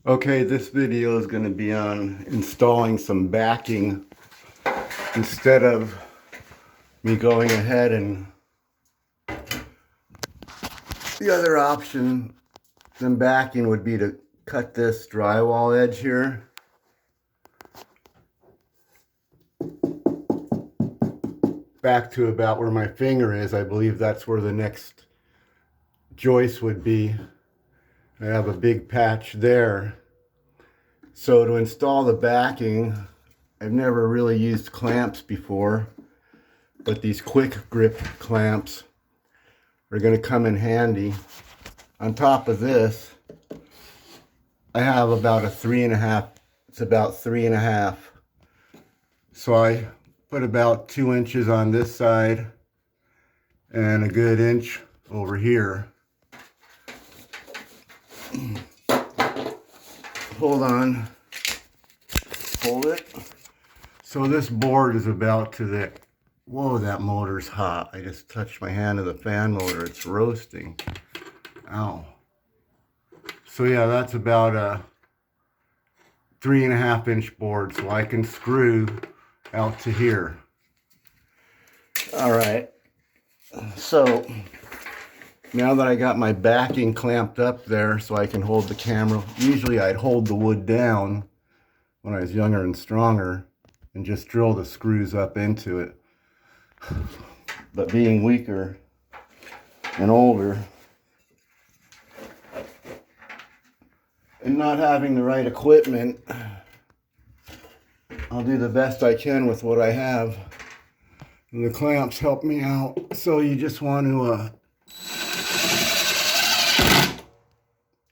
Okay, this video is going to be on installing some backing instead of me going ahead and the other option than backing would be to cut this drywall edge here. Back to about where my finger is. I believe that's where the next joist would be. I have a big patch there. So to install the backing, I've never really used clamps before, but these quick grip clamps are going to come in handy. On top of this, I have about a 3.5, it's about 3.5. So I put about 2 inches on this side and a good inch over here. Hold on, hold it. So this board is about to the, whoa, that motor's hot. I just touched my hand to the fan motor, it's roasting. Ow. So yeah, that's about a 3.5 inch board, so I can screw out to here. All right, so now that I got my backing clamped up there so I can hold the camera, usually I'd hold the wood down when I was younger and stronger and just drill the screws up into it. But being weaker and older and not having the right equipment, I'll do the best I can with what I have. And the clamps help me out. So you just want to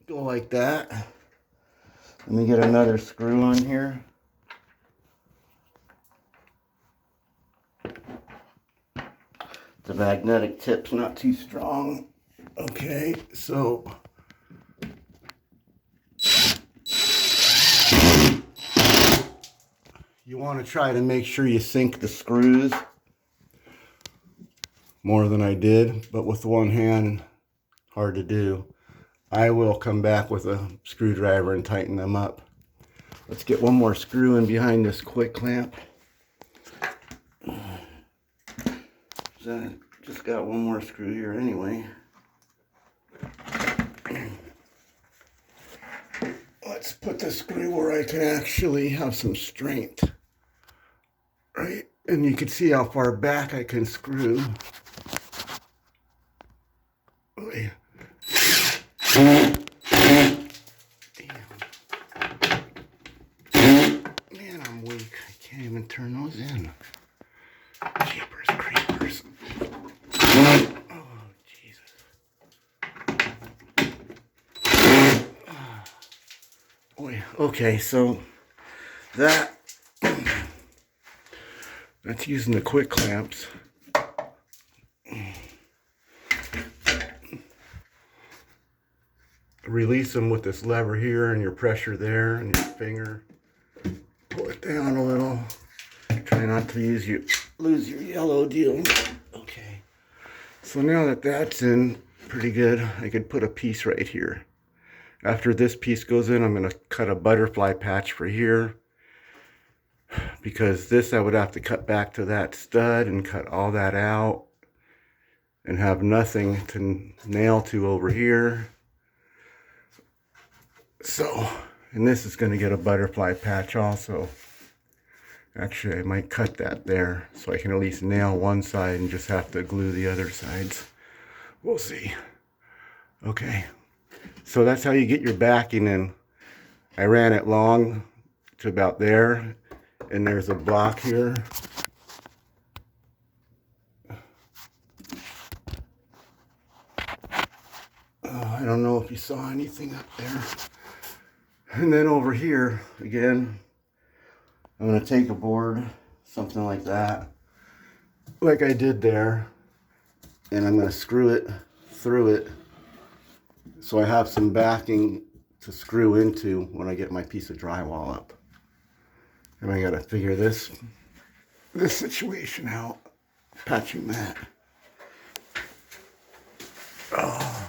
go like that. Let me get another screw on here. The magnetic tip's not too strong. Okay, so you want to try to make sure you sink the screws more than I did, but with one hand, hard to do. I will come back with a screwdriver and tighten them up. Let's get one more screw in behind this quick clamp. So I just got one more screw here anyway. Let's put the screw where I can actually have some strength. Right? And you can see how far back I can screw. Oh, yeah. Man, I'm weak. I can't even turn those in. Jeepers creepers. Oh, Jesus. Oh, yeah. Okay, so that's using the quick clamps. Release them with this lever here and your pressure there and your finger. Pull it down a little. Try not to lose your yellow deal. Okay. So now that that's in pretty good, I could put a piece right here. After this piece goes in, I'm going to cut a butterfly patch for here. Because this I would have to cut back to that stud and cut all that out. And have nothing to nail to over here. So, and this is going to get a butterfly patch also. Actually, I might cut that there so I can at least nail one side and just have to glue the other sides. We'll see. Okay, so that's how you get your backing in. I ran it long to about there, and there's a block here. I don't know if you saw anything up there. And then over here, again, I'm going to take a board, something like that, like I did there, and I'm going to screw it through it so I have some backing to screw into when I get my piece of drywall up. And I got to figure this situation out, patching that. Oh.